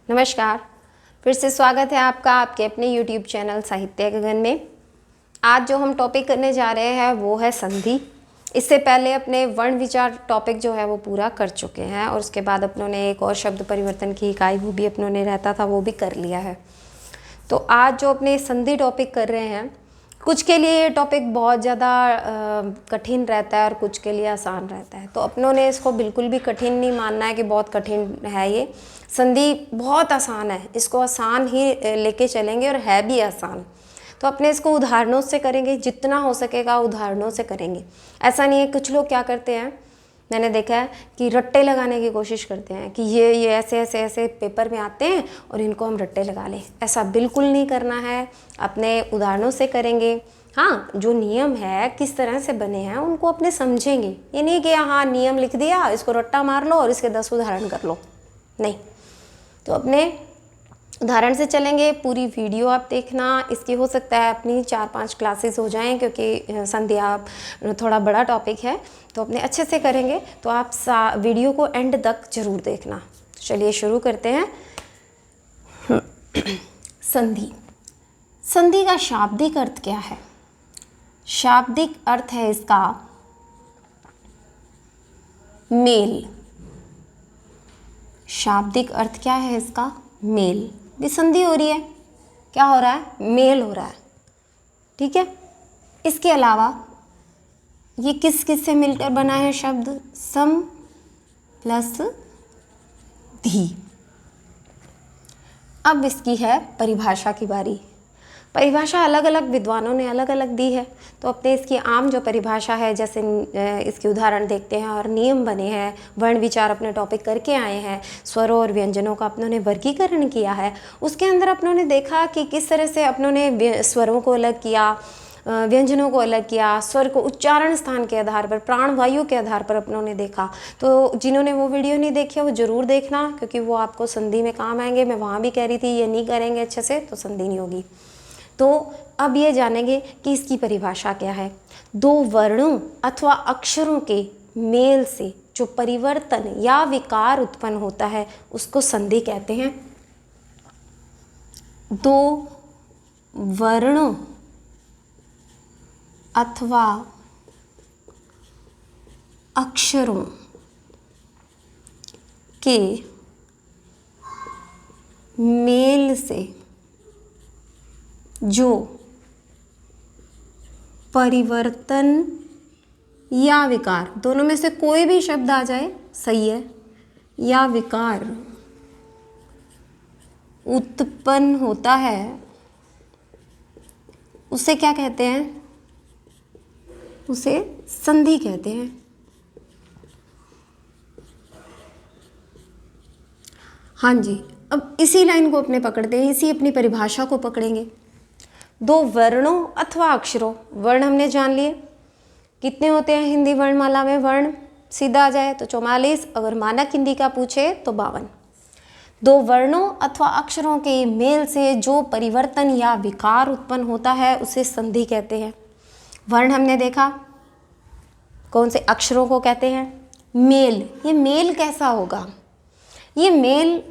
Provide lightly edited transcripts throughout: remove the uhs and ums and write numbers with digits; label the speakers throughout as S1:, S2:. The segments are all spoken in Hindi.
S1: नमस्कार, फिर से स्वागत है आपका आपके अपने YouTube चैनल साहित्य गगन में। आज जो हम टॉपिक करने जा रहे हैं वो है संधि। इससे पहले अपने वर्ण विचार टॉपिक जो है वो पूरा कर चुके हैं और उसके बाद अपनों ने एक और शब्द परिवर्तन की इकाई वो भी अपनों ने रहता था वो भी कर लिया है। तो आज जो अपने संधि टॉपिक कर रहे हैं, कुछ के लिए ये टॉपिक बहुत ज़्यादा कठिन रहता है और कुछ के लिए आसान रहता है। तो अपनों ने इसको बिल्कुल भी कठिन नहीं मानना है कि बहुत कठिन है। ये संधि बहुत आसान है, इसको आसान ही लेके चलेंगे और है भी आसान। तो अपने इसको उदाहरणों से करेंगे, जितना हो सकेगा उदाहरणों से करेंगे। ऐसा नहीं है, कुछ लोग क्या करते हैं, मैंने देखा है कि रट्टे लगाने की कोशिश करते हैं कि ये ऐसे ऐसे ऐसे पेपर में आते हैं और इनको हम रट्टे लगा लें। ऐसा बिल्कुल नहीं करना है, अपने उदाहरणों से करेंगे। हाँ, जो नियम है किस तरह से बने हैं उनको अपने समझेंगे। ये नहीं कि हाँ नियम लिख दिया, इसको रट्टा मार लो और इसके 10 उदाहरण कर लो, नहीं। तो अपने उदाहरण से चलेंगे। पूरी वीडियो आप देखना, इसकी हो सकता है अपनी 4-5 क्लासेस हो जाएं क्योंकि संध्या थोड़ा बड़ा टॉपिक है। तो अपने अच्छे से करेंगे तो आप वीडियो को एंड तक जरूर देखना। चलिए शुरू करते हैं। संधि। संधि का शाब्दिक अर्थ क्या है? शाब्दिक अर्थ है इसका मेल। शाब्दिक अर्थ क्या है इसका? मेल। विसंधि हो रही है, क्या हो रहा है? मेल हो रहा है, ठीक है। इसके अलावा ये किस किस से मिलकर बना है शब्द? सम प्लस धी। अब इसकी है परिभाषा की बारी। परिभाषा अलग अलग विद्वानों ने अलग अलग दी है। तो अपने इसकी आम जो परिभाषा है, जैसे इसके उदाहरण देखते हैं और नियम बने हैं, वर्ण विचार अपने टॉपिक करके आए हैं, स्वरों और व्यंजनों का अपनों ने वर्गीकरण किया है। उसके अंदर अपनों ने देखा कि किस तरह से अपनों ने स्वरों को अलग किया, व्यंजनों को अलग किया, स्वर को उच्चारण स्थान के आधार पर, प्राण वायु के आधार पर अपनों ने देखा। तो जिन्होंने वो वीडियो नहीं देखी वो ज़रूर देखना, क्योंकि वो आपको संधि में काम आएंगे। मैं वहाँ भी कह रही थी ये नहीं करेंगे अच्छे से तो संधि नहीं होगी। तो अब ये जानेंगे कि इसकी परिभाषा क्या है। दो वर्णों अथवा अक्षरों के मेल से जो परिवर्तन या विकार उत्पन्न होता है उसको संधि कहते हैं। दो वर्णों अथवा अक्षरों के मेल से जो परिवर्तन या विकार, दोनों में से कोई भी शब्द आ जाए सही है, या विकार उत्पन्न होता है उसे क्या कहते हैं? उसे संधि कहते हैं। हाँ जी, अब इसी लाइन को अपने पकड़ते हैं, इसी अपनी परिभाषा को पकड़ेंगे। दो वर्णों अथवा अक्षरों, वर्ण हमने जान लिए कितने होते हैं हिंदी वर्णमाला में। वर्ण सीधा आ जाए तो 44, अगर मानक हिंदी का पूछे तो 52। दो वर्णों अथवा अक्षरों के मेल से जो परिवर्तन या विकार उत्पन्न होता है उसे संधि कहते हैं। वर्ण हमने देखा, कौन से? अक्षरों को कहते हैं मेल। ये मेल कैसा होगा? ये मेल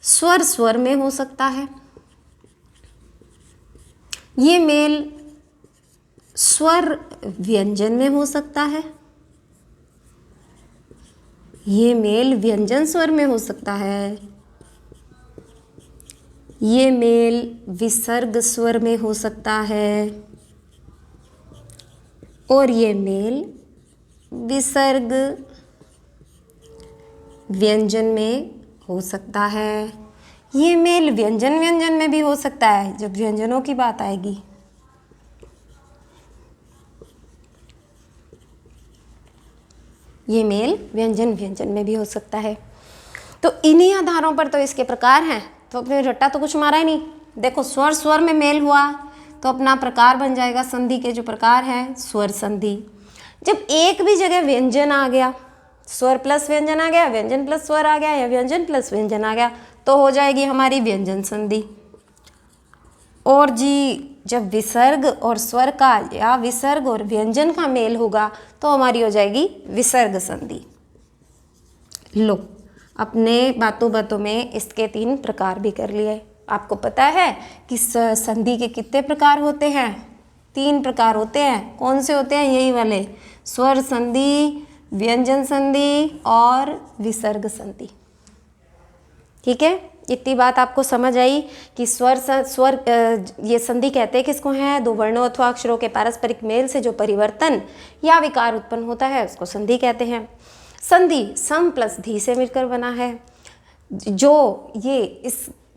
S1: स्वर स्वर में हो सकता है, ये मेल स्वर व्यंजन में हो सकता है, ये मेल व्यंजन स्वर में हो सकता है, ये मेल विसर्ग स्वर में हो सकता है, और ये मेल विसर्ग व्यंजन में हो सकता है। ये मेल व्यंजन व्यंजन में भी हो सकता है जब व्यंजनों की बात आएगी। ये मेल व्यंजन व्यंजन में भी हो सकता है। तो इन्हीं आधारों पर तो इसके प्रकार हैं। तो अपने रट्टा तो कुछ मारा ही नहीं। देखो, स्वर स्वर में मेल हुआ तो अपना प्रकार बन जाएगा। संधि के जो प्रकार हैं, स्वर संधि। जब एक भी जगह व्यंजन आ गया, स्वर प्लस व्यंजन आ गया, व्यंजन प्लस स्वर आ गया, या व्यंजन प्लस व्यंजन आ गया, तो हो जाएगी हमारी व्यंजन संधि। और जी जब विसर्ग और स्वर का या विसर्ग और व्यंजन का मेल होगा तो हमारी हो जाएगी विसर्ग संधि। लो, अपने बातों बातों में इसके 3 प्रकार भी कर लिए। आपको पता है कि संधि के कितने प्रकार होते हैं? 3 प्रकार होते हैं। कौन से होते हैं? यही वाले, स्वर संधि, व्यंजन संधि और विसर्ग संधि। ठीक है, इतनी बात आपको समझ आई कि स्वर ये संधि कहते हैं किसको हैं? 2 वर्णों अथवा अक्षरों के पारस्परिक मेल से जो परिवर्तन या विकार उत्पन्न होता है उसको संधि कहते हैं। संधि सम प्लस धी से मिलकर बना है। जो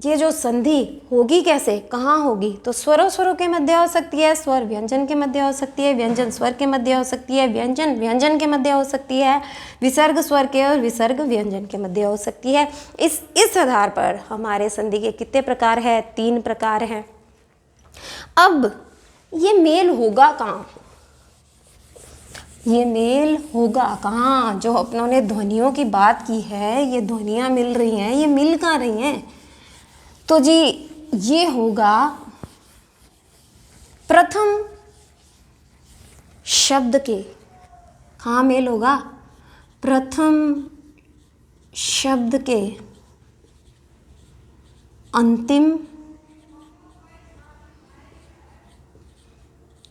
S1: ये जो संधि होगी कैसे, कहाँ होगी? तो स्वरों के मध्य हो सकती है, स्वर व्यंजन के मध्य हो सकती है, व्यंजन स्वर के मध्य हो सकती है, व्यंजन व्यंजन के मध्य हो सकती है, विसर्ग स्वर के और विसर्ग व्यंजन के मध्य हो सकती है। इस आधार पर हमारे संधि के कितने प्रकार है? 3 प्रकार हैं। अब ये मेल होगा कहाँ? ये मेल होगा कहाँ? जो अपनों ने ध्वनियों की बात की है, ये ध्वनियाँ मिल रही हैं, ये मिल कहाँ रही हैं? तो जी ये होगा प्रथम शब्द के। कहाँ मेल होगा? प्रथम शब्द के अंतिम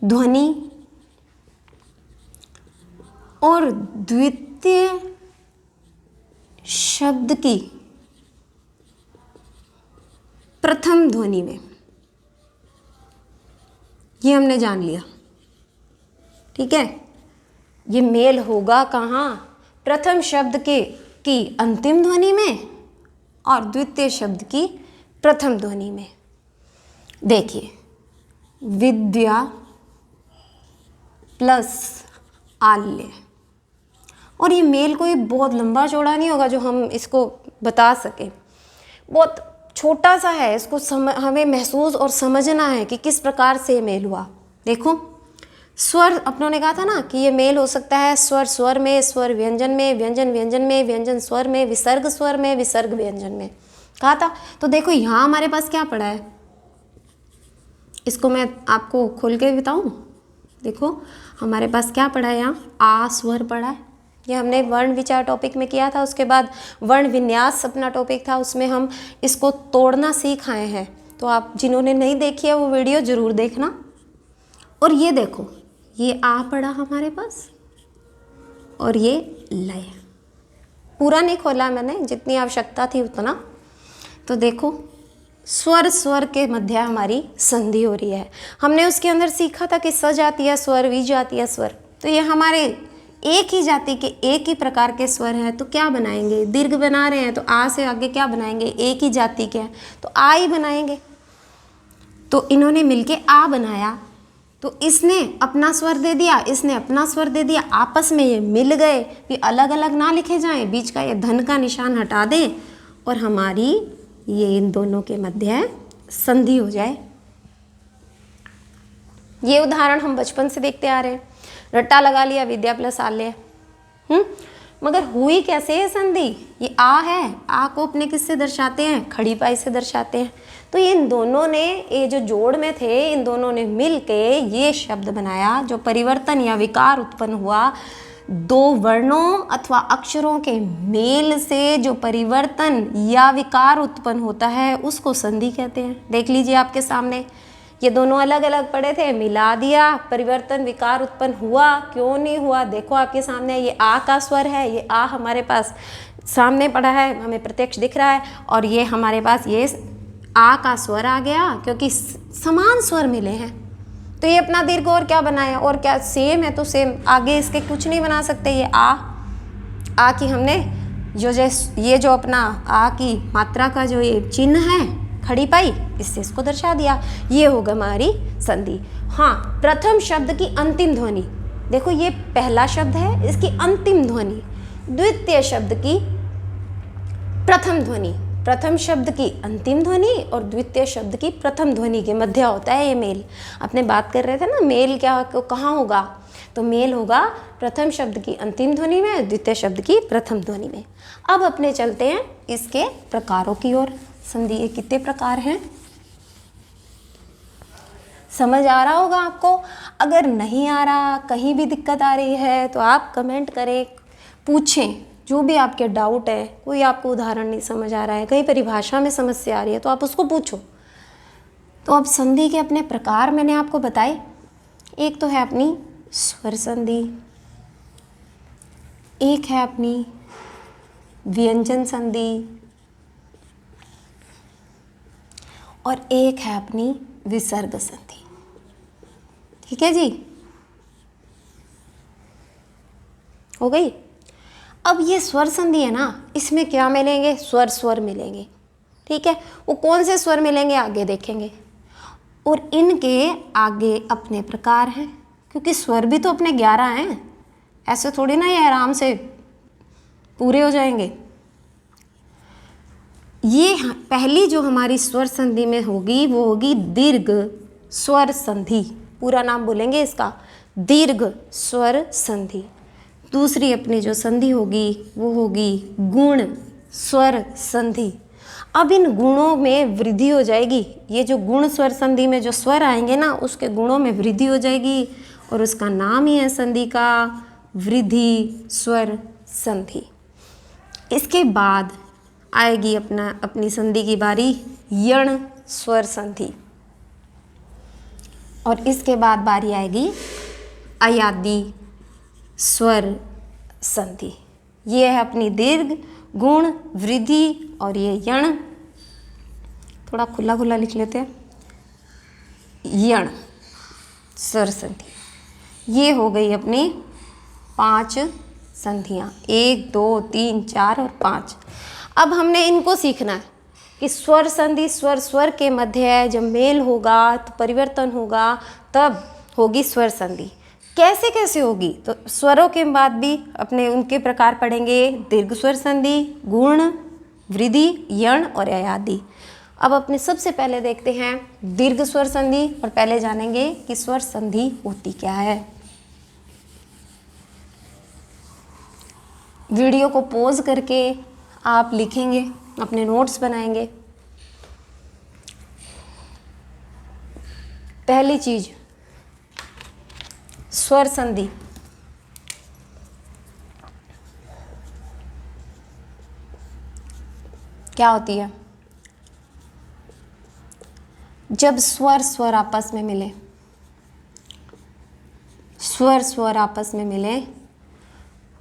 S1: ध्वनि और द्वितीय शब्द की प्रथम ध्वनि में। ये हमने जान लिया। ठीक है, ये मेल होगा कहाँ? प्रथम शब्द की अंतिम ध्वनि में और द्वितीय शब्द की प्रथम ध्वनि में। देखिए, विद्या प्लस आल्य, और ये मेल कोई बहुत लंबा चौड़ा नहीं होगा जो हम इसको बता सके, बहुत छोटा सा है। इसको हमें महसूस और समझना है कि किस प्रकार से मेल हुआ। देखो, स्वर अपनों ने कहा था ना कि ये मेल हो सकता है स्वर स्वर में, स्वर व्यंजन में, व्यंजन व्यंजन में, व्यंजन स्वर में, विसर्ग स्वर में, विसर्ग व्यंजन में कहा था। तो देखो यहाँ हमारे पास क्या पड़ा है, इसको मैं आपको खोल के बताऊँ। देखो हमारे पास क्या पड़ा है, यहाँ आ स्वर पड़ा है। ये हमने वर्ण विचार टॉपिक में किया था। उसके बाद वर्ण विन्यास अपना टॉपिक था, उसमें हम इसको तोड़ना सीख आए हैं। तो आप जिन्होंने नहीं देखी है वो वीडियो ज़रूर देखना। और ये देखो, ये आ पड़ा हमारे पास और ये लय। पूरा नहीं खोला मैंने, जितनी आवश्यकता थी उतना। तो देखो, स्वर स्वर के मध्य हमारी संधि हो रही है। हमने उसके अंदर सीखा था कि स जातीय स्वर, वी जातीय स्वर। तो ये हमारे एक ही जाति के एक ही प्रकार के स्वर हैं। तो क्या बनाएंगे? दीर्घ बना रहे हैं तो आ से आगे क्या बनाएंगे? एक ही जाति के हैं तो आ ही बनाएंगे। तो इन्होंने मिलके आ बनाया, तो इसने अपना स्वर दे दिया, इसने अपना स्वर दे दिया, आपस में ये मिल गए। भी अलग अलग ना लिखे जाएं, बीच का ये धन का निशान हटा दें और हमारी ये इन दोनों के मध्य संधि हो जाए। ये उदाहरण हम बचपन से देखते आ रहे हैं। रट्टा लगा लिया, विद्या प्लस आल्य। मगर हुई कैसे है संधि? ये आ है, आ को अपने किससे दर्शाते हैं? खड़ी पाई से दर्शाते हैं। तो ये इन दोनों ने, ये जो जोड़ में थे, इन दोनों ने मिल के ये शब्द बनाया। जो परिवर्तन या विकार उत्पन्न हुआ 2 वर्णों अथवा अक्षरों के मेल से जो परिवर्तन या विकार उत्पन्न होता है उसको संधि कहते हैं। देख लीजिए आपके सामने, ये दोनों अलग अलग पड़े थे, मिला दिया, परिवर्तन विकार उत्पन्न हुआ। क्यों नहीं हुआ? देखो आपके सामने, ये आ का स्वर है, ये आ हमारे पास सामने पड़ा है, हमें प्रत्यक्ष दिख रहा है। और ये हमारे पास ये आ का स्वर आ गया क्योंकि समान स्वर मिले हैं। तो ये अपना दीर्घ और क्या बनाया? और क्या सेम है तो सेम, आगे इसके कुछ नहीं बना सकते। ये आ की हमने ये जो अपना आ की मात्रा का जो ये चिन्ह है, खड़ी पाई, इससे इसको दर्शा दिया। ये होगा हमारी संधि। हाँ, प्रथम शब्द की अंतिम ध्वनि। देखो ये पहला शब्द है, इसकी अंतिम ध्वनि द्वितीय शब्द की प्रथम ध्वनि। प्रथम शब्द की अंतिम ध्वनि और द्वितीय शब्द की प्रथम ध्वनि के मध्य होता है ये मेल। अपने बात कर रहे थे ना मेल क्या कहाँ होगा? तो मेल होगा प्रथम शब्द की अंतिम ध्वनि में, द्वितीय शब्द की प्रथम ध्वनि में। अब अपने चलते हैं इसके प्रकारों की ओर। संधि के कितने प्रकार हैं समझ आ रहा होगा आपको। अगर नहीं आ रहा, कहीं भी दिक्कत आ रही है तो आप कमेंट करें, पूछें, जो भी आपके डाउट है, कोई आपको उदाहरण नहीं समझ आ रहा है, कहीं परिभाषा में समस्या आ रही है, तो आप उसको पूछो। तो अब संधि के अपने प्रकार मैंने आपको बताए। एक तो है अपनी स्वर संधि, एक है अपनी व्यंजन संधि, और एक है अपनी विसर्ग संधि। ठीक है जी, हो गई। अब ये स्वर संधि है ना, इसमें क्या मिलेंगे? स्वर मिलेंगे। ठीक है, वो कौन से स्वर मिलेंगे आगे देखेंगे। और इनके आगे अपने प्रकार हैं, क्योंकि स्वर भी तो अपने 11 हैं, ऐसे थोड़ी ना ये आराम से पूरे हो जाएंगे। ये पहली जो हमारी स्वर संधि में होगी वो होगी दीर्घ स्वर संधि। पूरा नाम बोलेंगे इसका, दीर्घ स्वर संधि। दूसरी अपनी जो संधि होगी वो होगी गुण स्वर संधि। अब इन गुणों में वृद्धि हो जाएगी। ये जो गुण स्वर संधि में जो स्वर आएंगे ना, उसके गुणों में वृद्धि हो जाएगी, और उसका नाम ही है संधि का वृद्धि स्वर संधि। इसके बाद आएगी अपनी संधि की बारी यण स्वर संधि, और इसके बाद बारी आएगी अयादी स्वर संधि। ये है अपनी दीर्घ, गुण, वृद्धि और ये यण। थोड़ा खुला खुला लिख लेते हैं, यण स्वर संधि। ये हो गई अपनी 5 संधियाँ, 1 2 3 4 और 5। अब हमने इनको सीखना है कि स्वर संधि स्वर के मध्य है, जब मेल होगा तो परिवर्तन होगा, तब होगी स्वर संधि। कैसे कैसे होगी? तो स्वरों के बाद भी अपने उनके प्रकार पढ़ेंगे, दीर्घ स्वर संधि, गुण, वृद्धि, यण और अयादी। अब अपने सबसे पहले देखते हैं दीर्घ स्वर संधि, और पहले जानेंगे कि स्वर संधि होती क्या है। वीडियो को पॉज करके आप लिखेंगे, अपने नोट्स बनाएंगे। पहली चीज, स्वर संधि। क्या होती है? जब स्वर आपस में मिले, स्वर आपस में मिले,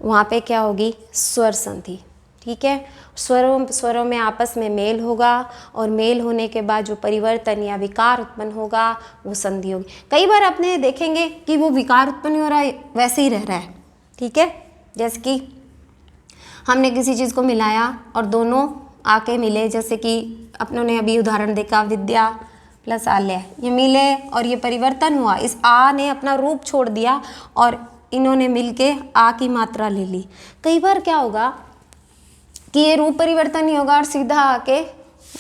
S1: वहाँ पे क्या होगी? स्वर संधि। ठीक है, स्वरों में आपस में मेल होगा, और मेल होने के बाद जो परिवर्तन या विकार उत्पन्न होगा वो संधि होगी। कई बार अपने देखेंगे कि वो विकार उत्पन्न हो रहा है, वैसे ही रह रहा है। ठीक है, जैसे कि हमने किसी चीज़ को मिलाया और दोनों आके मिले, जैसे कि अपनों ने अभी उदाहरण देखा विद्या प्लस आलय, ये मिले और ये परिवर्तन हुआ, इस आ ने अपना रूप छोड़ दिया और इन्होंने मिलके आ की मात्रा ले ली। कई बार क्या होगा कि ये रूप परिवर्तन नहीं होगा और सीधा आके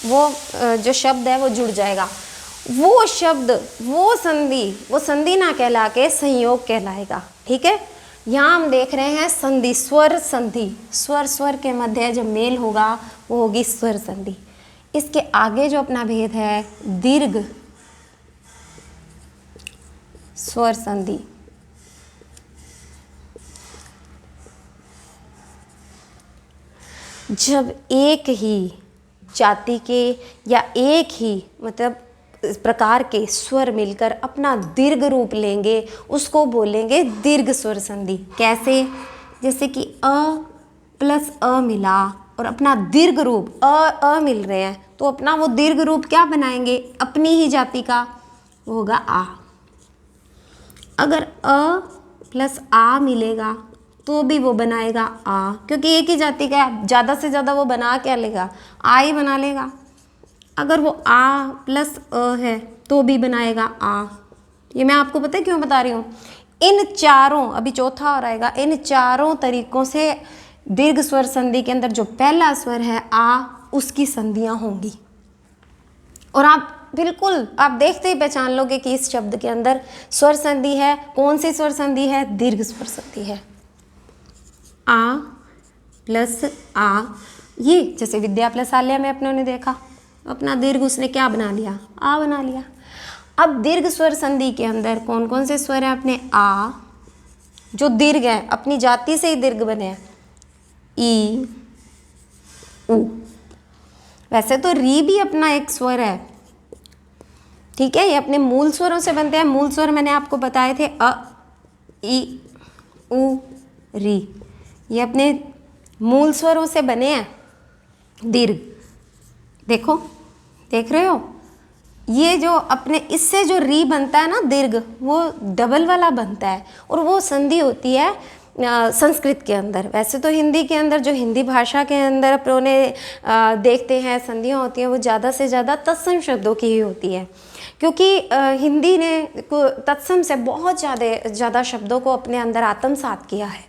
S1: वो जो शब्द है वो जुड़ जाएगा। वो शब्द, वो संधि ना कहला के संयोग कहलाएगा। ठीक है, यहाँ हम देख रहे हैं संधि, स्वर संधि। स्वर के मध्य जब मेल होगा वो होगी स्वर संधि। इसके आगे जो अपना भेद है दीर्घ स्वर संधि। जब एक ही जाति के या एक ही मतलब प्रकार के स्वर मिलकर अपना दीर्घ रूप लेंगे, उसको बोलेंगे दीर्घ स्वर संधि। कैसे? जैसे कि अ प्लस अ मिला और अपना दीर्घ रूप अ मिल रहे हैं, तो अपना वो दीर्घ रूप क्या बनाएंगे? अपनी ही जाति का, वो होगा आ। अगर अ प्लस आ मिलेगा तो भी वो बनाएगा आ, क्योंकि एक ही जाति का है, ज़्यादा से ज़्यादा वो बना क्या लेगा? आ ही बना लेगा। अगर वो आ प्लस अ है तो भी बनाएगा आ। ये मैं आपको पता है क्यों बता रही हूँ? इन चारों, अभी चौथा और आएगा, इन चारों तरीकों से दीर्घ स्वर संधि के अंदर जो पहला स्वर है आ, उसकी संधियाँ होंगी। और आप बिल्कुल आप देखते ही पहचान लोगे कि इस शब्द के अंदर स्वर संधि है। कौन सी स्वर संधि है? दीर्घ स्वर संधि है। आ प्लस आ, ये जैसे विद्या प्लस आलय में अपनों ने देखा, अपना दीर्घ उसने क्या बना लिया? आ बना लिया। अब दीर्घ स्वर संधि के अंदर कौन कौन से स्वर है? अपने आ जो दीर्घ है, अपनी जाति से ही दीर्घ बने हैं, ई उ। वैसे तो री भी अपना एक स्वर है, ठीक है, ये अपने मूल स्वरों से बनते हैं। मूल स्वर मैंने आपको बताए थे अ, ई, उ, री, ये अपने मूल स्वरों से बने हैं। दीर्घ, देखो, देख रहे हो, ये जो अपने इससे जो री बनता है ना दीर्घ, वो डबल वाला बनता है और वो संधि होती है संस्कृत के अंदर। वैसे तो हिंदी के अंदर, जो हिंदी भाषा के अंदर अपने देखते हैं संधियाँ होती हैं, वो ज़्यादा से ज़्यादा तत्सम शब्दों की ही होती है, क्योंकि हिंदी ने तत्सम से बहुत ज़्यादा शब्दों को अपने अंदर आत्मसात किया है।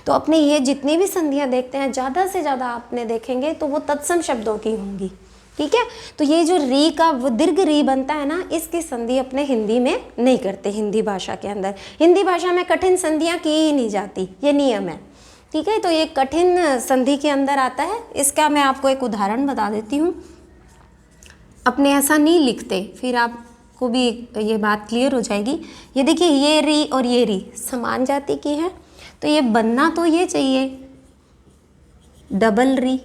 S1: तो अपने ये जितनी भी संधियाँ देखते हैं, ज़्यादा से ज़्यादा आपने देखेंगे तो वो तत्सम शब्दों की होंगी, ठीक है। तो ये जो री का वो दीर्घ री बनता है ना, इसकी संधि अपने हिंदी में नहीं करते। हिंदी भाषा के अंदर, हिंदी भाषा में कठिन संधियाँ की ही नहीं जाती, ये नियम है, ठीक है। तो ये कठिन संधि के अंदर आता है। इसका मैं आपको एक उदाहरण बता देती हूँ। अपने ऐसा नहीं लिखते, फिर आपको भी ये बात क्लियर हो जाएगी। ये देखिए, ये री और ये री समान जाति की है, तो ये बनना तो ये चाहिए डबल री,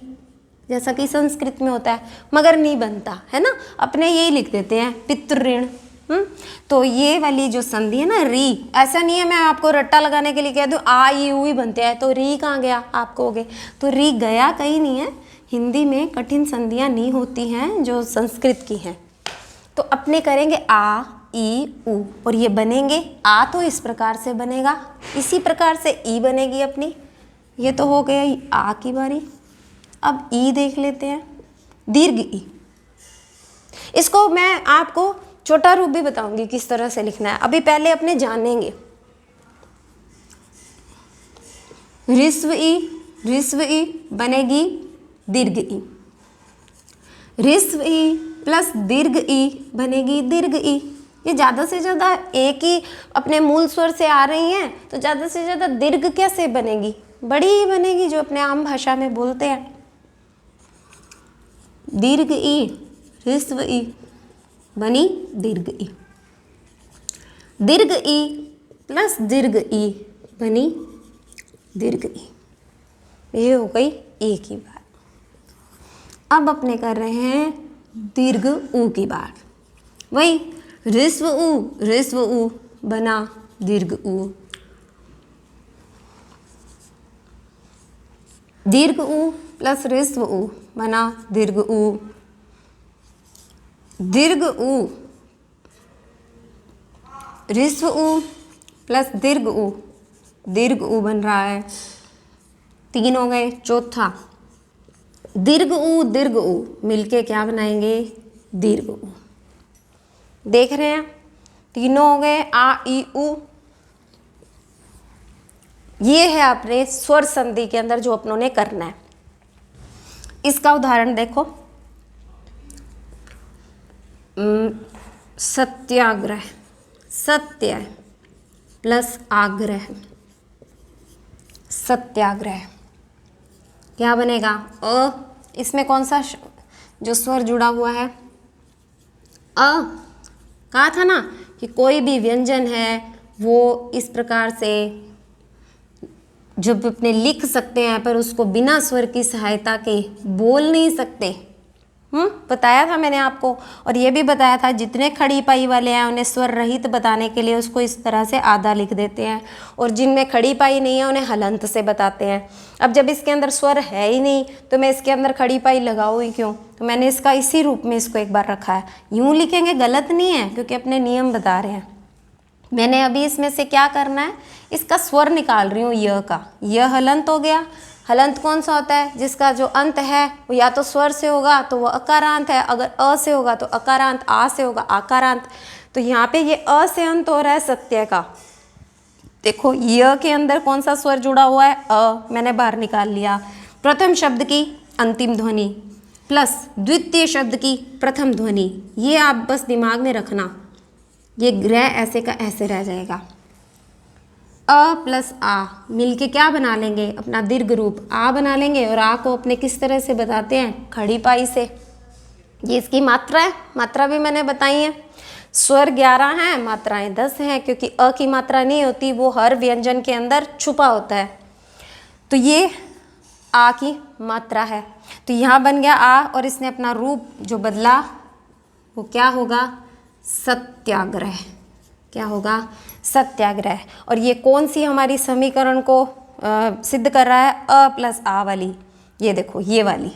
S1: जैसा कि संस्कृत में होता है, मगर नहीं बनता है ना। अपने यही लिख देते हैं पितृऋण। तो ये वाली जो संधि है ना री, ऐसा नहीं है मैं आपको रट्टा लगाने के लिए कह दूँ आ ई उ ही बनते हैं, तो री कहाँ गया आप कहोगे, तो री गया कहीं नहीं है। हिंदी में कठिन संधियाँ नहीं होती हैं जो संस्कृत की हैं। तो अपने करेंगे आ ई उ, और ये बनेंगे आ तो इस प्रकार से बनेगा, इसी प्रकार से ई बनेगी अपनी। ये तो हो गया आ की बारी। अब ई देख लेते हैं, दीर्घ ई। इसको मैं आपको छोटा रूप भी बताऊंगी किस तरह से लिखना है। अभी पहले अपने जानेंगे। ऋस्व ई बनेगी दीर्घ ई। ऋस्व ई प्लस दीर्घ ई बनेगी दीर्घ ई। ये ज़्यादा से ज़्यादा एक ही अपने मूल स्वर से आ रही हैं, तो ज़्यादा से ज़्यादा दीर्घ कैसे बनेगी, बड़ी ही बनेगी, जो अपने आम भाषा में बोलते हैं। दीर्घ ई, ह्रस्व ई बनी दीर्घ ई। दीर्घ ई प्लस दीर्घ ई बनी दीर्घ ई। ये हो गई ई की बात। अब अपने कर रहे हैं दीर्घ ऊ की बात। वही ह्रस्व ऊ बना दीर्घ ऊ। दीर्घ ऊ प्लस ह्रस्व ऊ बना दीर्घ ऊ। दीर्घ ऊ ह्रस्व ऊ प्लस दीर्घ ऊ बन रहा है। 3 हो गए। चौथा दीर्घ ऊ मिलके क्या बनाएंगे, दीर्घ ऊ। देख रहे हैं, तीनों हो गए आ ई उ। ये है अपने स्वर संधि के अंदर जो अपनों ने करना है। इसका उदाहरण देखो, सत्याग्रह, सत्य प्लस आग्रह, सत्याग्रह क्या बनेगा, अ। इसमें कौन सा जो स्वर जुड़ा हुआ है, अ। कहा था ना कि कोई भी व्यंजन है वो इस प्रकार से जब अपने लिख सकते हैं, पर उसको बिना स्वर की सहायता के बोल नहीं सकते। बताया था मैंने आपको, और ये भी बताया था जितने खड़ी पाई वाले हैं उन्हें स्वर रहित बताने के लिए उसको इस तरह से आधा लिख देते हैं, और जिनमें खड़ी पाई नहीं है उन्हें हलंत से बताते हैं। अब जब इसके अंदर स्वर है ही नहीं तो मैं इसके अंदर खड़ी पाई लगाऊँ ही क्यों, तो मैंने इसका इसी रूप में इसको एक बार रखा है। यूँ लिखेंगे गलत नहीं है, क्योंकि अपने नियम बता रहे हैं। मैंने अभी इसमें से क्या करना है, इसका स्वर निकाल रही हूँ, य का। य हलंत हो गया। हलंत कौन सा होता है, जिसका जो अंत है वो या तो स्वर से होगा तो वो अकारांत है, अगर अ से होगा तो अकारांत, आ से होगा आकारांत। तो यहाँ पे ये अ से अंत हो रहा है सत्य का। देखो य के अंदर कौन सा स्वर जुड़ा हुआ है, अ, मैंने बाहर निकाल लिया। प्रथम शब्द की अंतिम ध्वनि प्लस द्वितीय शब्द की प्रथम ध्वनि, ये आप बस दिमाग में रखना। ये ग्रह ऐसे का ऐसे रह जाएगा। अ प्लस आ मिलके क्या बना लेंगे, अपना दीर्घ रूप आ बना लेंगे। और आ को अपने किस तरह से बताते हैं, खड़ी पाई से। ये इसकी मात्रा है, मात्रा भी मैंने बताई है। स्वर 11 हैं, मात्राएं 10 हैं, क्योंकि अ की मात्रा नहीं होती, वो हर व्यंजन के अंदर छुपा होता है। तो ये आ की मात्रा है। तो यहाँ बन गया आ और इसने अपना रूप जो बदला वो क्या होगा? सत्याग्रह। क्या होगा? सत्याग्रह। और ये कौन सी हमारी समीकरण को सिद्ध कर रहा है? अ प्लस आ वाली। ये देखो ये वाली,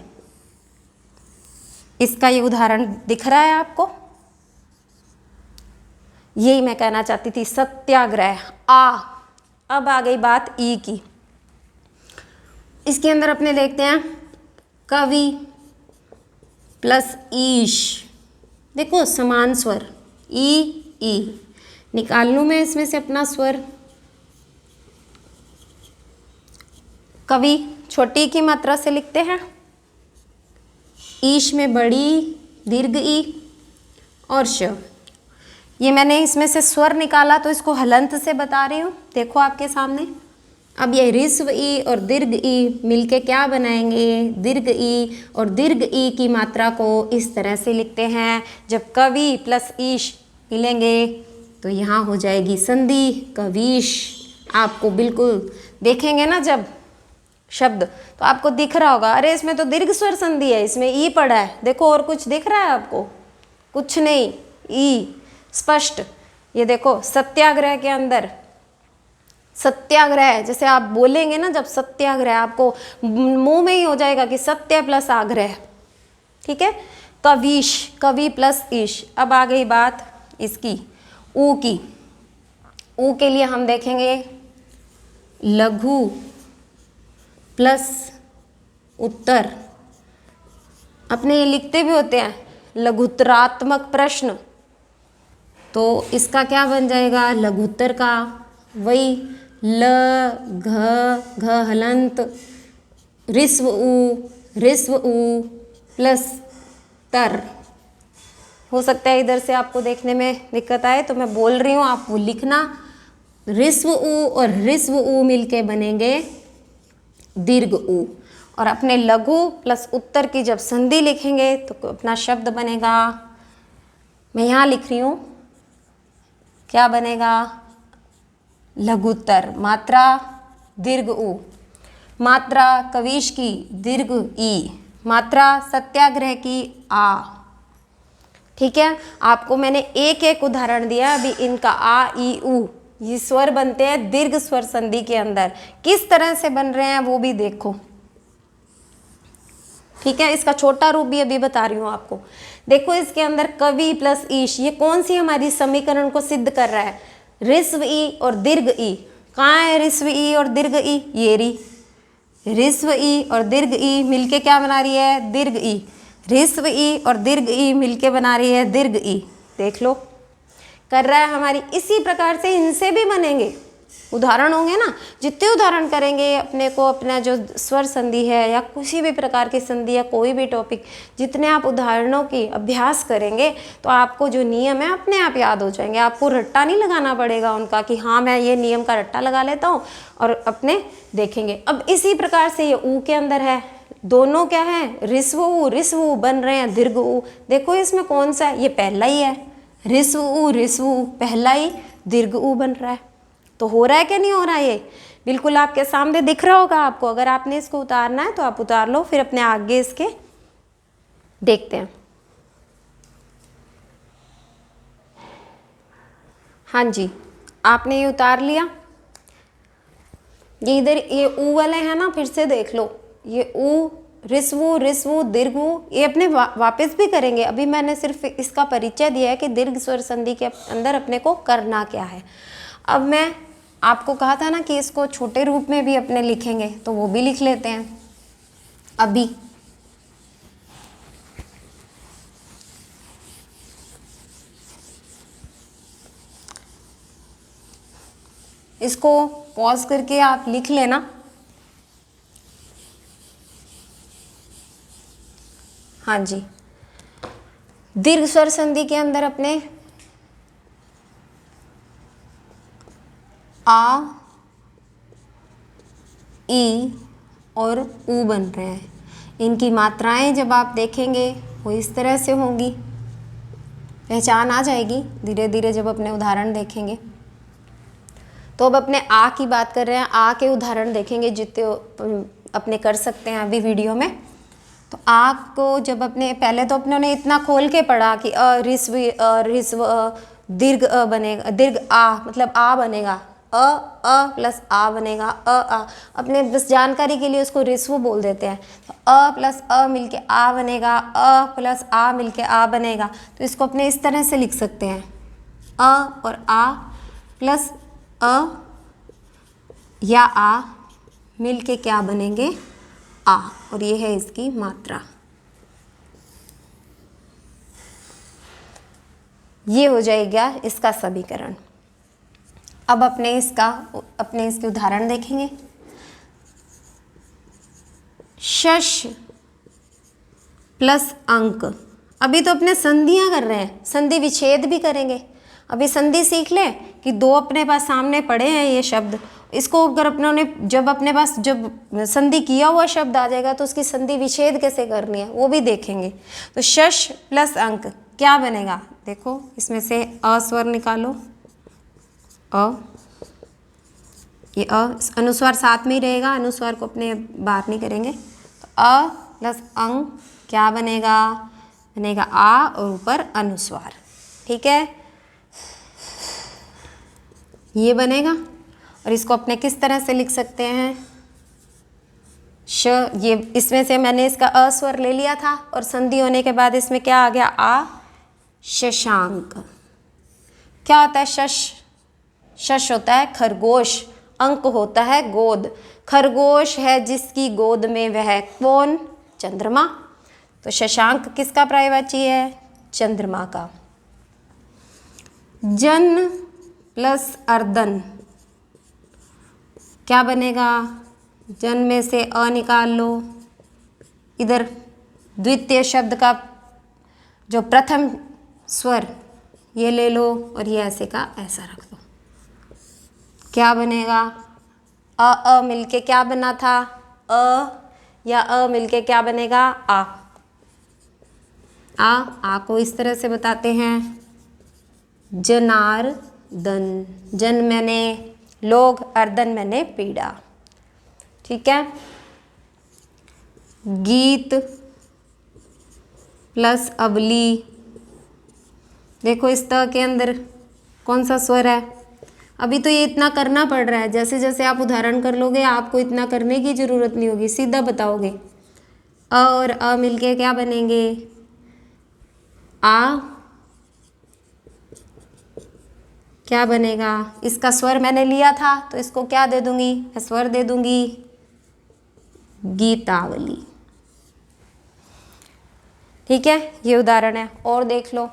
S1: इसका ये उदाहरण दिख रहा है आपको? यही मैं कहना चाहती थी, सत्याग्रह आ। अब आ गई बात ई की। इसके अंदर अपने देखते हैं कवि प्लस ईश। देखो समान स्वर ई निकाल लूं मैं इसमें से अपना स्वर। कवि छोटी की मात्रा से लिखते हैं, ईश में बड़ी दीर्घ ई और श। ये मैंने इसमें से स्वर निकाला तो इसको हलंत से बता रही हूँ, देखो आपके सामने। अब ये ऋस्व ई और दीर्घ ई मिलके क्या बनाएंगे? दीर्घ ई। और दीर्घ ई की मात्रा को इस तरह से लिखते हैं, जब कवि प्लस ईश मिलेंगे तो यहाँ हो जाएगी संधि कवीश। आपको बिल्कुल देखेंगे ना जब शब्द तो आपको दिख रहा होगा, अरे इसमें तो दीर्घ स्वर संधि है, इसमें ई पड़ा है। देखो और कुछ दिख रहा है आपको? कुछ नहीं, ई स्पष्ट। ये देखो सत्याग्रह के अंदर सत्याग्रह, जैसे आप बोलेंगे ना जब सत्याग्रह, आपको मुंह में ही हो जाएगा कि सत्य प्लस आग्रह। ठीक है, कवीश, कवि प्लस ईश। अब आ गई बात इसकी ऊ की। ऊ के लिए हम देखेंगे लघु प्लस उत्तर। अपने ये लिखते भी होते हैं लघुत्तरात्मक प्रश्न, तो इसका क्या बन जाएगा? लघुत्तर का वही ल घ हलंत ऋस्व ऊ प्लस तर। हो सकता है इधर से आपको देखने में दिक्कत आए, तो मैं बोल रही हूँ, आप वो लिखना। ऋस्व ऊ और ऋस्व ऊ मिलके बनेंगे दीर्घ ऊ। और अपने लघु प्लस उत्तर की जब संधि लिखेंगे तो अपना शब्द बनेगा, मैं यहाँ लिख रही हूँ, क्या बनेगा? लघुत्तर। मात्रा दीर्घ ऊ, मात्रा कवीश की दीर्घ ई, मात्रा सत्याग्रह की आ। ठीक है, आपको मैंने एक एक उदाहरण दिया। अभी इनका आ ई ऊ ये स्वर बनते हैं दीर्घ स्वर संधि के अंदर, किस तरह से बन रहे हैं वो भी देखो। ठीक है, इसका छोटा रूप भी अभी बता रही हूँ आपको। देखो इसके अंदर कवि प्लस ईश, ये कौन सी हमारी समीकरण को सिद्ध कर रहा है? ऋस्व ई और दीर्घ ई। कहाँ है ऋस्व ई और दीर्घ ई? ये री। ऋस्व ई और दीर्घ ई मिलके क्या बना रही है? दीर्घ ई। ऋस्व ई और दीर्घ ई मिलके बना रही है दीर्घ ई। देख लो कर रहा है हमारी। इसी प्रकार से इनसे भी बनेंगे, उदाहरण होंगे ना, जितने उदाहरण करेंगे अपने को, अपना जो स्वर संधि है या किसी भी प्रकार की संधि या कोई भी टॉपिक, जितने आप उदाहरणों की अभ्यास करेंगे तो आपको जो नियम है अपने आप याद हो जाएंगे। आपको रट्टा नहीं लगाना पड़ेगा उनका कि हाँ मैं ये नियम का रट्टा लगा लेता हूँ और अपने देखेंगे। अब इसी प्रकार से ये ऊ के अंदर है, दोनों क्या है? ऋस्व ऊ बन रहे हैं दीर्घ ऊ। देखो इसमें कौन सा है? ये पहला ही है, ऋस्व ऊ पहला ही दीर्घ ऊ बन रहा है। तो हो रहा है कि नहीं हो रहा है? ये बिल्कुल आपके सामने दिख रहा होगा आपको। अगर आपने इसको उतारना है तो आप उतार लो, फिर अपने आगे इसके देखते हैं। हाँ जी, आपने ये उतार लिया। ये इधर ये ऊ वाले हैं ना, फिर से देख लो। ये ऊ ऋस्व दीर्घ ऊ, ये अपने वापस भी करेंगे। अभी मैंने सिर्फ इसका परिचय दिया है कि दीर्घ स्वर संधि के अंदर अपने को करना क्या है। अब मैं आपको कहा था ना कि इसको छोटे रूप में भी अपने लिखेंगे, तो वो भी लिख लेते हैं अभी। इसको पॉज करके आप लिख लेना। हाँ जी, दीर्घ स्वर संधि के अंदर अपने आ ई और ऊ बन रहे हैं। इनकी मात्राएं जब आप देखेंगे वो इस तरह से होंगी, पहचान आ जाएगी धीरे धीरे जब अपने उदाहरण देखेंगे। तो अब अपने आ की बात कर रहे हैं, आ के उदाहरण देखेंगे जितने अपने कर सकते हैं अभी वीडियो में। तो आ को जब अपने पहले तो अपने ने इतना खोल के पढ़ा कि रिस्व दीर्घ बनेगा, दीर्घ आ मतलब आ बनेगा, अ प्लस आ बनेगा, आ अपने बस जानकारी के लिए उसको रिस्व बोल देते हैं। तो अ प्लस अ मिलके आ बनेगा, अ प्लस आ मिलके आ बनेगा। तो इसको अपने इस तरह से लिख सकते हैं, अ और आ प्लस अ या आ मिलके क्या बनेंगे, आ, और ये है इसकी मात्रा। ये हो जाएगा इसका समीकरण। अब अपने इसके उदाहरण देखेंगे। शश प्लस अंक। अभी तो अपने संधियां कर रहे हैं, संधि विच्छेद भी करेंगे। अभी संधि सीख लें कि दो अपने पास सामने पड़े हैं ये शब्द, इसको अगर अपने पास जब संधि किया हुआ शब्द आ जाएगा तो उसकी संधि विच्छेद कैसे करनी है वो भी देखेंगे। तो शश प्लस अंक क्या बनेगा, देखो इसमें से अ स्वर निकालो, अ, ये अनुस्वार साथ में ही रहेगा, अनुस्वार को अपने बाहर नहीं करेंगे। तो अ प्लस अंक क्या बनेगा, बनेगा आ और ऊपर अनुस्वार। ठीक है, ये बनेगा। और इसको अपने किस तरह से लिख सकते हैं, श, ये इसमें से मैंने इसका अ स्वर ले लिया था और संधि होने के बाद इसमें क्या आ गया, आ, शशांक। क्या होता है शश, शश होता है खरगोश, अंक होता है गोद। खरगोश है जिसकी गोद में वह कौन, चंद्रमा। तो शशांक किसका पर्यायवाची है, चंद्रमा का। जन प्लस अर्दन क्या बनेगा, जन में से अ निकाल लो, इधर द्वितीय शब्द का जो प्रथम स्वर ये ले लो और ये ऐसे का ऐसा रख दो। क्या बनेगा, अ मिलके क्या बना था, अ या अ मिलके क्या बनेगा, आ को इस तरह से बताते हैं, जनार्दन। जन मैंने लोग, अर्दन मैंने पीड़ा। ठीक है, गीत प्लस अबली। देखो इस त के अंदर कौन सा स्वर है, अभी तो ये इतना करना पड़ रहा है, जैसे जैसे आप उदाहरण कर लोगे आपको इतना करने की ज़रूरत नहीं होगी, सीधा बताओगे। अ और अ मिलके क्या बनेंगे, आ, क्या बनेगा, इसका स्वर मैंने लिया था तो इसको क्या दे दूंगी, स्वर दे दूंगी, गीतावली। ठीक है, ये उदाहरण है, और देख लो।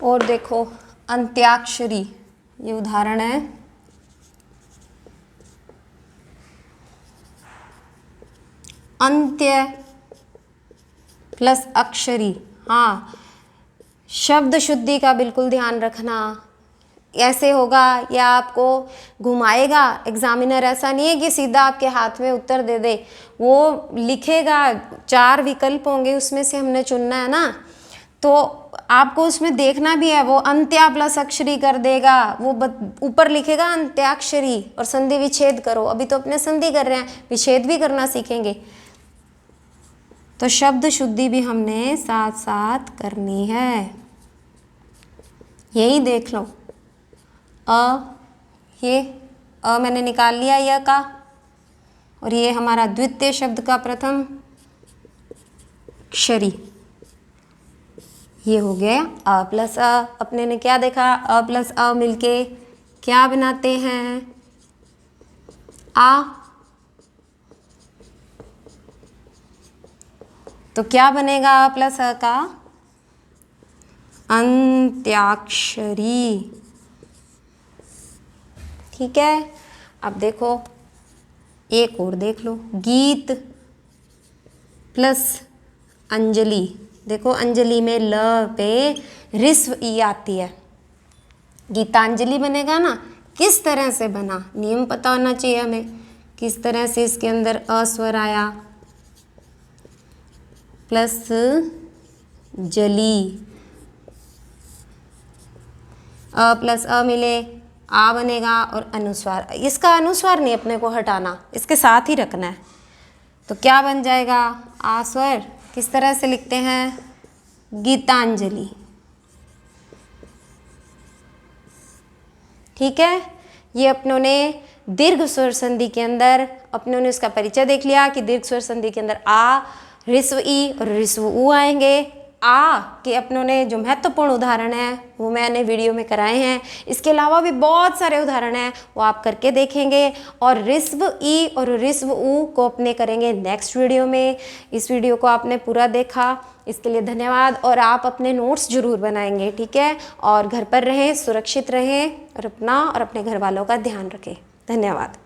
S1: और देखो अंत्याक्षरी, ये उदाहरण है। अंत्य प्लस अक्षरी, हाँ शब्द शुद्धि का बिल्कुल ध्यान रखना। ऐसे होगा या आपको घुमाएगा एग्जामिनर, ऐसा नहीं है कि सीधा आपके हाथ में उत्तर दे दे, वो लिखेगा, 4 विकल्प होंगे उसमें से हमने चुनना है ना, तो आपको उसमें देखना भी है। वो अंत्या प्लस अक्षरी कर देगा, वो ऊपर लिखेगा अंत्याक्षरी और संधि विच्छेद करो। अभी तो अपने संधि कर रहे हैं, विच्छेद भी करना सीखेंगे। तो शब्द शुद्धि भी हमने साथ साथ करनी है। यही देख लो, ये मैंने निकाल लिया य का, और ये हमारा द्वितीय शब्द का प्रथम अक्षरी, ये हो गया अ प्लस अ। अपने ने क्या देखा, अ प्लस अ मिलके क्या बनाते हैं, आ। तो क्या बनेगा अ प्लस अ का, अंत्याक्षरी। ठीक है, अब देखो एक और देख लो, गीत प्लस अंजलि। देखो अंजलि में ल पे रिस्व ई आती है, गीतांजलि बनेगा ना। किस तरह से बना, नियम पता होना चाहिए हमें। किस तरह से इसके अंदर अ स्वर आया, प्लस जली, अ प्लस अ मिले आ बनेगा और अनुस्वार। इसका अनुस्वार नहीं अपने को हटाना, इसके साथ ही रखना है। तो क्या बन जाएगा, आ स्वर किस तरह से लिखते हैं, गीतांजलि। ठीक है, ये अपनों ने दीर्घ स्वर संधि के अंदर अपनों ने उसका परिचय देख लिया कि दीर्घ स्वर संधि के अंदर आ, ऋस्व ई और ऋस्व ऊ आएंगे। आ के अपनों ने जो महत्वपूर्ण उदाहरण है वो मैंने वीडियो में कराए हैं। इसके अलावा भी बहुत सारे उदाहरण हैं, वो आप करके देखेंगे। और ऋस्व ई और ऋस्व ऊ को अपने करेंगे नेक्स्ट वीडियो में। इस वीडियो को आपने पूरा देखा, इसके लिए धन्यवाद। और आप अपने नोट्स जरूर बनाएंगे, ठीक है। और घर पर रहें, सुरक्षित रहें और अपना और अपने घर वालों का ध्यान रखें। धन्यवाद।